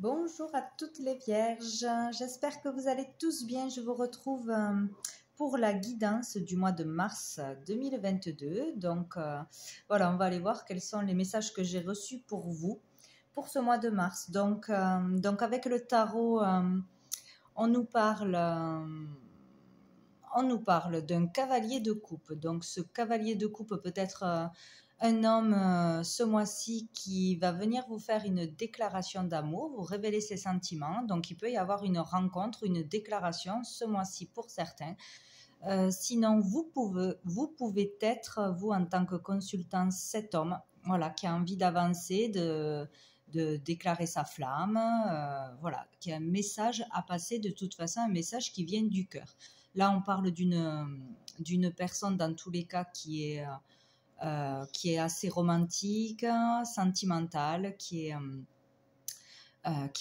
Bonjour à toutes les vierges, j'espère que vous allez tous bien. Je vous retrouve pour la guidance du mois de mars 2022. Donc voilà, on va aller voir quels sont les messages que j'ai reçus pour vous pour ce mois de mars. Donc avec le tarot, on nous parle... on nous parle d'un cavalier de coupe. Donc ce cavalier de coupe peut être un homme ce mois-ci qui va venir vous faire une déclaration d'amour, vous révéler ses sentiments. Donc il peut y avoir une rencontre, une déclaration ce mois-ci pour certains. Sinon, vous pouvez être, vous en tant que consultant, cet homme voilà, qui a envie d'avancer, de déclarer sa flamme, voilà, qui a un message à passer, de toute façon, un message qui vient du cœur. Là, on parle d'une personne, dans tous les cas, qui est assez romantique, sentimentale, qui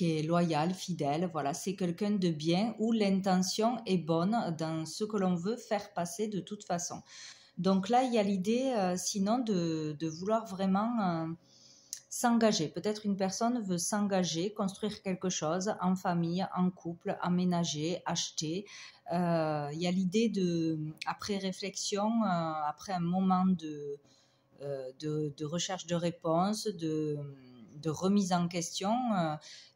est loyale, fidèle. Voilà, c'est quelqu'un de bien où l'intention est bonne dans ce que l'on veut faire passer de toute façon. Donc là, il y a l'idée, sinon, de vouloir vraiment s'engager. Peut-être une personne veut s'engager, construire quelque chose en famille, en couple, aménager, acheter. Il y a l'idée après réflexion, après un moment de recherche de réponses, de remise en question,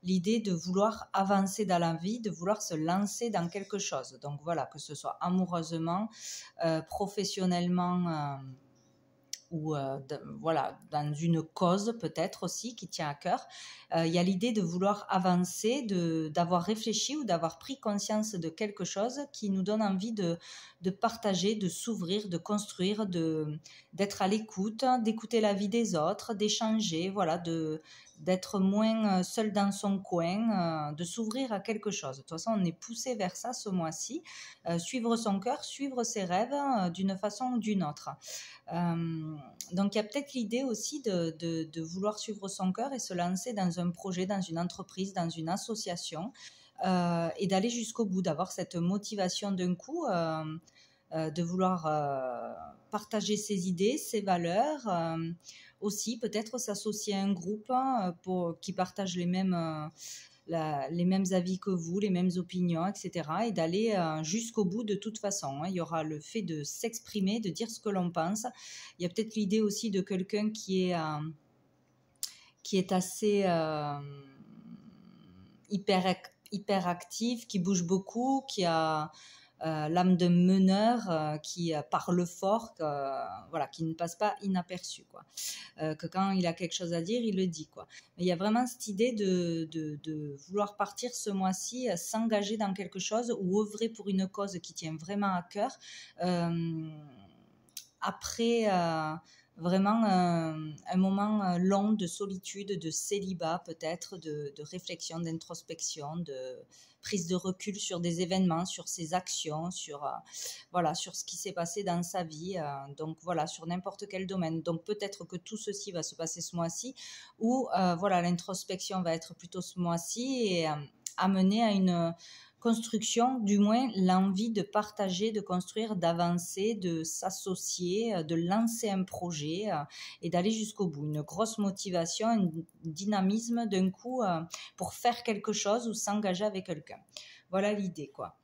l'idée de vouloir avancer dans la vie, de vouloir se lancer dans quelque chose. Donc voilà, que ce soit amoureusement, professionnellement, ou voilà, dans une cause peut-être aussi qui tient à cœur. Il y a l'idée de vouloir avancer, d'avoir réfléchi ou d'avoir pris conscience de quelque chose qui nous donne envie de partager, de s'ouvrir, de construire, d'être à l'écoute, d'écouter la vie des autres, d'échanger, voilà, d'être moins seul dans son coin, de s'ouvrir à quelque chose. De toute façon, on est poussé vers ça ce mois-ci. Suivre son cœur, suivre ses rêves d'une façon ou d'une autre. Donc il y a peut-être l'idée aussi de vouloir suivre son cœur et se lancer dans un projet, dans une entreprise, dans une association, et d'aller jusqu'au bout, d'avoir cette motivation d'un coup, de vouloir partager ses idées, ses valeurs, aussi peut-être s'associer à un groupe qui partage les mêmes avis que vous, les mêmes opinions, etc. Et d'aller jusqu'au bout de toute façon. Il y aura le fait de s'exprimer, de dire ce que l'on pense. Il y a peut-être l'idée aussi de quelqu'un qui est assez hyper actif, qui bouge beaucoup, qui a l'âme de meneur, qui parle fort, voilà, qui ne passe pas inaperçu, quoi. Que quand il a quelque chose à dire, il le dit, quoi. Mais il y a vraiment cette idée de vouloir partir ce mois-ci, s'engager dans quelque chose ou œuvrer pour une cause qui tient vraiment à cœur. Après vraiment un moment long de solitude, de célibat peut-être, de réflexion, d'introspection, de prise de recul sur des événements, sur ses actions, voilà, sur ce qui s'est passé dans sa vie, donc voilà, sur n'importe quel domaine. Donc peut-être que tout ceci va se passer ce mois-ci, ou voilà, l'introspection va être plutôt ce mois-ci et amener à une construction, du moins l'envie de partager, de construire, d'avancer, de s'associer, de lancer un projet et d'aller jusqu'au bout. Une grosse motivation, un dynamisme d'un coup pour faire quelque chose ou s'engager avec quelqu'un. Voilà l'idée, quoi.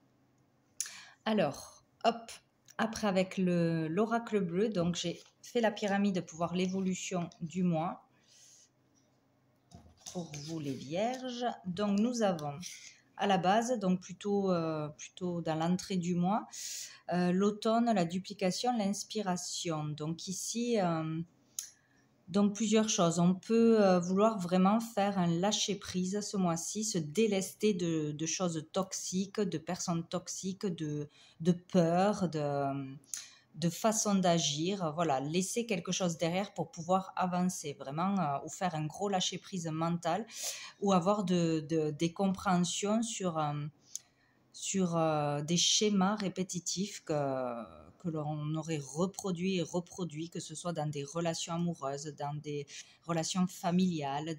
Alors, hop, après avec l'oracle bleu, donc j'ai fait la pyramide pour voir l'évolution du mois pour vous les vierges. Donc nous avons à la base, donc plutôt dans l'entrée du mois, l'automne, la duplication, l'inspiration. Donc ici, donc plusieurs choses. On peut vouloir vraiment faire un lâcher-prise ce mois-ci, se délester de choses toxiques, de personnes toxiques, de peur, de façon d'agir, voilà, laisser quelque chose derrière pour pouvoir avancer vraiment, ou faire un gros lâcher-prise mental, ou avoir des compréhensions sur des schémas répétitifs que l'on aurait reproduit et reproduit, que ce soit dans des relations amoureuses, dans des relations familiales,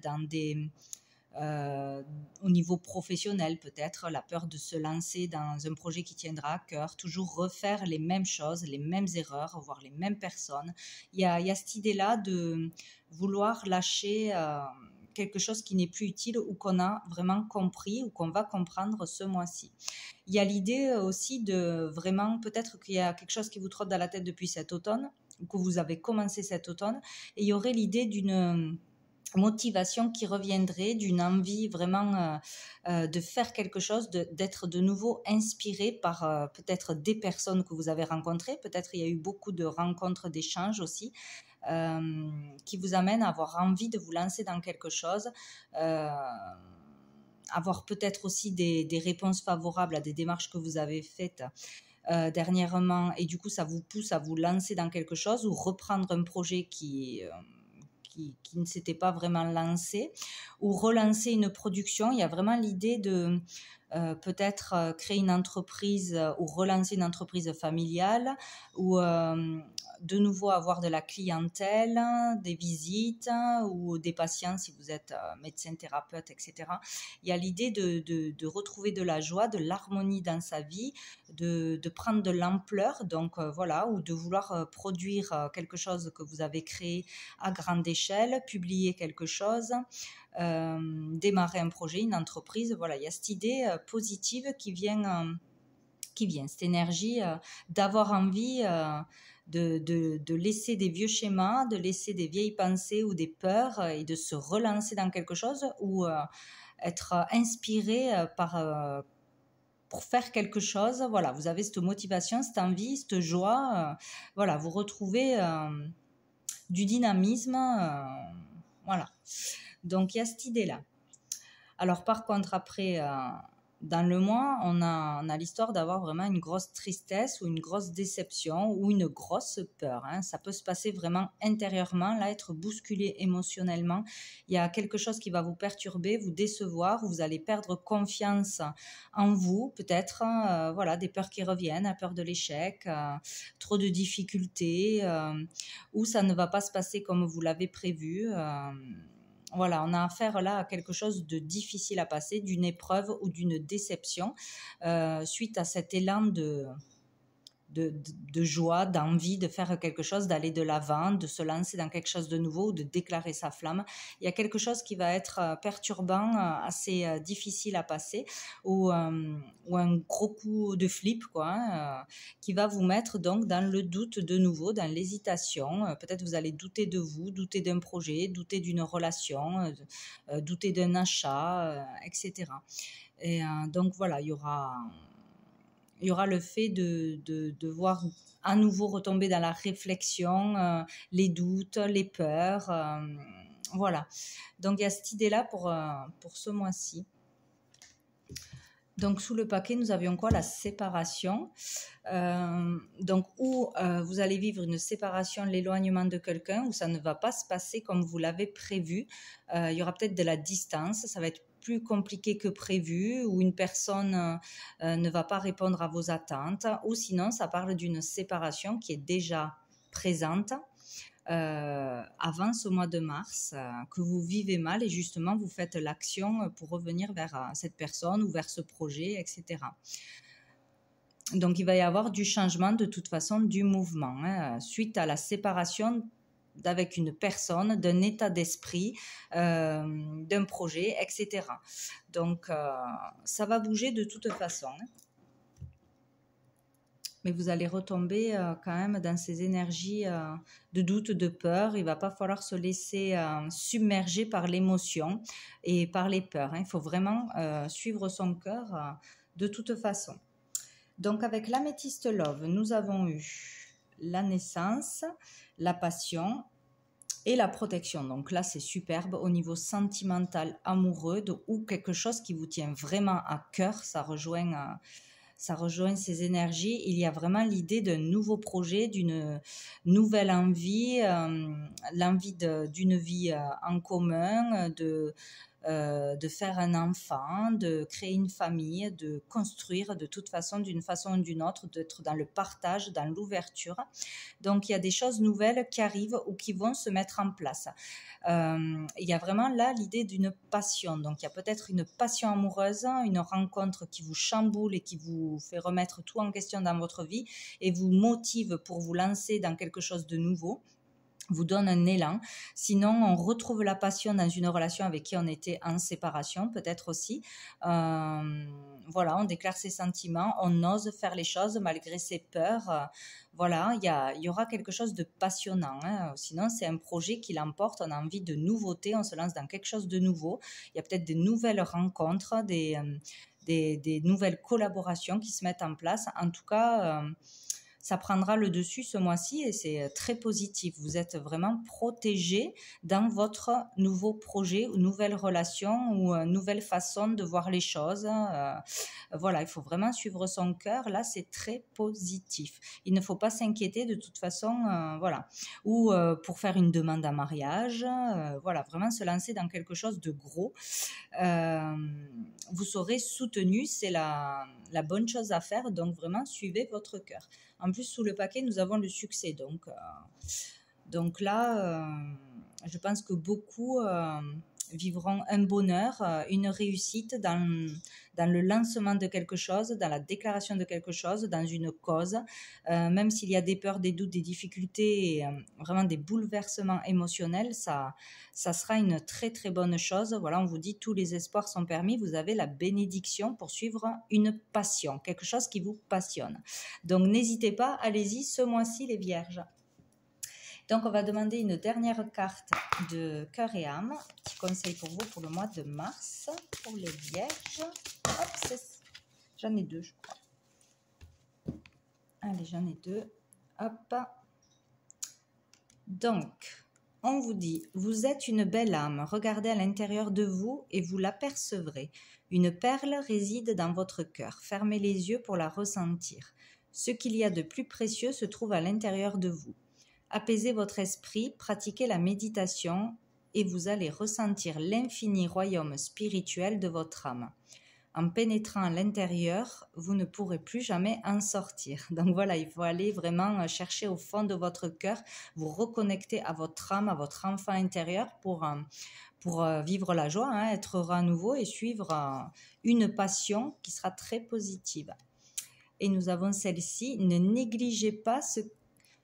au niveau professionnel peut-être, la peur de se lancer dans un projet qui tiendra à cœur, toujours refaire les mêmes choses, les mêmes erreurs, voir les mêmes personnes. Il y a cette idée-là de vouloir lâcher quelque chose qui n'est plus utile ou qu'on a vraiment compris ou qu'on va comprendre ce mois-ci. Il y a l'idée aussi de vraiment, peut-être qu'il y a quelque chose qui vous trotte dans la tête depuis cet automne, ou que vous avez commencé cet automne, et il y aurait l'idée d'une motivation qui reviendrait, d'une envie vraiment de faire quelque chose, d'être de nouveau inspiré par peut-être des personnes que vous avez rencontrées. Peut-être il y a eu beaucoup de rencontres, d'échanges aussi, qui vous amènent à avoir envie de vous lancer dans quelque chose, avoir peut-être aussi des réponses favorables à des démarches que vous avez faites dernièrement, et du coup ça vous pousse à vous lancer dans quelque chose ou reprendre un projet qui ne s'était pas vraiment lancé, ou relancer une production. Il y a vraiment l'idée de peut-être créer une entreprise ou relancer une entreprise familiale, ou de nouveau avoir de la clientèle, des visites ou des patients si vous êtes médecin, thérapeute, etc. Il y a l'idée de retrouver de la joie, de l'harmonie dans sa vie, de prendre de l'ampleur, donc voilà, ou de vouloir produire quelque chose que vous avez créé à grande échelle, publier quelque chose, démarrer un projet, une entreprise. Voilà, il y a cette idée positive qui vient, cette énergie d'avoir envie de laisser des vieux schémas, de laisser des vieilles pensées ou des peurs, et de se relancer dans quelque chose, ou être inspiré pour faire quelque chose. Voilà, vous avez cette motivation, cette envie, cette joie. Voilà, vous retrouvez du dynamisme. Voilà. Donc, il y a cette idée-là. Alors, par contre, après, dans le mois, on a l'histoire d'avoir vraiment une grosse tristesse ou une grosse déception ou une grosse peur. Ça peut se passer vraiment intérieurement, là, être bousculé émotionnellement. Il y a quelque chose qui va vous perturber, vous décevoir, vous allez perdre confiance en vous, peut-être, voilà, des peurs qui reviennent, la peur de l'échec, trop de difficultés, ou ça ne va pas se passer comme vous l'avez prévu. Voilà, on a affaire là à quelque chose de difficile à passer, d'une épreuve ou d'une déception, suite à cet élan de joie, d'envie de faire quelque chose, d'aller de l'avant, de se lancer dans quelque chose de nouveau, ou de déclarer sa flamme. Il y a quelque chose qui va être perturbant, assez difficile à passer, ou un gros coup de flip, quoi, qui va vous mettre donc dans le doute de nouveau, dans l'hésitation. Peut-être vous allez douter de vous, douter d'un projet, douter d'une relation, douter d'un achat, etc. Et donc voilà, il y aura le fait de voir à nouveau retomber dans la réflexion, les doutes, les peurs. Voilà. Donc, il y a cette idée-là pour ce mois-ci. Donc, sous le paquet, nous avions quoi? La séparation. Donc, où vous allez vivre une séparation, l'éloignement de quelqu'un, où ça ne va pas se passer comme vous l'avez prévu. Il y aura peut-être de la distance, ça va être plus compliqué que prévu, ou une personne ne va pas répondre à vos attentes, ou sinon ça parle d'une séparation qui est déjà présente avant ce mois de mars, que vous vivez mal, et justement vous faites l'action pour revenir vers cette personne ou vers ce projet, etc. Donc il va y avoir du changement, de toute façon, du mouvement, suite à la séparation avec une personne, d'un état d'esprit, d'un projet, etc. Donc, ça va bouger de toute façon. Mais vous allez retomber quand même dans ces énergies de doute, de peur. Il ne va pas falloir se laisser submerger par l'émotion et par les peurs. Il faut vraiment suivre son cœur de toute façon. Donc, avec l'améthyste love, nous avons eu la naissance, la passion et la protection. Donc là, c'est superbe au niveau sentimental, amoureux, ou quelque chose qui vous tient vraiment à cœur. Ça rejoint ces énergies. Il y a vraiment l'idée d'un nouveau projet, d'une nouvelle envie, l'envie d'une vie en commun, de faire un enfant, de créer une famille, de construire de toute façon, d'une façon ou d'une autre, d'être dans le partage, dans l'ouverture. Donc, il y a des choses nouvelles qui arrivent ou qui vont se mettre en place. Il y a vraiment là l'idée d'une passion. Donc, il y a peut-être une passion amoureuse, une rencontre qui vous chamboule et qui vous fait remettre tout en question dans votre vie et vous motive pour vous lancer dans quelque chose de nouveau. vous donne un élan. Sinon, on retrouve la passion dans une relation avec qui on était en séparation, peut-être aussi. Voilà, on déclare ses sentiments, on ose faire les choses malgré ses peurs. Voilà, il y aura quelque chose de passionnant. Hein. Sinon, c'est un projet qui l'emporte, on a envie de nouveauté, on se lance dans quelque chose de nouveau. Il y a peut-être des nouvelles rencontres, des nouvelles collaborations qui se mettent en place. En tout cas, ça prendra le dessus ce mois-ci et c'est très positif. Vous êtes vraiment protégé dans votre nouveau projet ou nouvelle relation ou nouvelle façon de voir les choses. Voilà, il faut vraiment suivre son cœur. Là, c'est très positif. Il ne faut pas s'inquiéter de toute façon, voilà. Ou pour faire une demande en mariage, voilà, vraiment se lancer dans quelque chose de gros. Vous serez soutenu, c'est la bonne chose à faire, donc vraiment suivez votre cœur. En plus, sous le paquet, nous avons le succès, donc là, je pense que beaucoup vivront un bonheur, une réussite dans le lancement de quelque chose, dans la déclaration de quelque chose, dans une cause, même s'il y a des peurs, des doutes, des difficultés, et, vraiment des bouleversements émotionnels, ça sera une très très bonne chose. Voilà, on vous dit tous les espoirs sont permis, vous avez la bénédiction pour suivre une passion, quelque chose qui vous passionne. Donc n'hésitez pas, allez-y ce mois-ci les vierges. Donc, on va demander une dernière carte de cœur et âme. Petit conseil pour vous pour le mois de mars, pour les vierges. Hop, j'en ai deux, je crois. Allez, j'en ai deux. Hop. Donc, on vous dit, vous êtes une belle âme. Regardez à l'intérieur de vous et vous l'apercevrez. Une perle réside dans votre cœur. Fermez les yeux pour la ressentir. Ce qu'il y a de plus précieux se trouve à l'intérieur de vous. Apaisez votre esprit, pratiquez la méditation et vous allez ressentir l'infini royaume spirituel de votre âme. En pénétrant à l'intérieur, vous ne pourrez plus jamais en sortir. Donc voilà, il faut aller vraiment chercher au fond de votre cœur, vous reconnecter à votre âme, à votre enfant intérieur pour vivre la joie, hein, être heureux à nouveau et suivre une passion qui sera très positive. Et nous avons celle-ci, ne négligez pas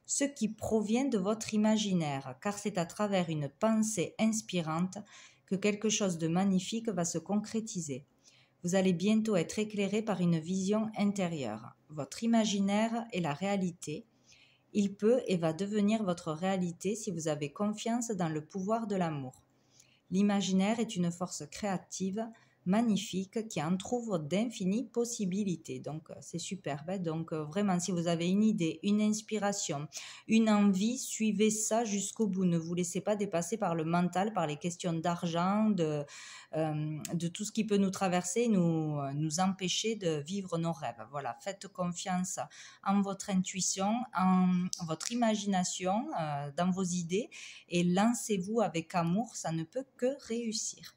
ce qui provient de votre imaginaire, car c'est à travers une pensée inspirante que quelque chose de magnifique va se concrétiser. Vous allez bientôt être éclairé par une vision intérieure. Votre imaginaire est la réalité. Il peut et va devenir votre réalité si vous avez confiance dans le pouvoir de l'amour. L'imaginaire est une force créative, magnifique, qui entrouvre d'infinies possibilités. Donc, c'est superbe. Hein. Donc, vraiment, si vous avez une idée, une inspiration, une envie, suivez ça jusqu'au bout. Ne vous laissez pas dépasser par le mental, par les questions d'argent, de tout ce qui peut nous traverser, nous empêcher de vivre nos rêves. Voilà, faites confiance en votre intuition, en votre imagination, dans vos idées et lancez-vous avec amour, ça ne peut que réussir.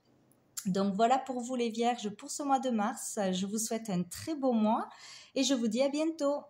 Donc voilà pour vous les vierges pour ce mois de mars. Je vous souhaite un très beau mois et je vous dis à bientôt.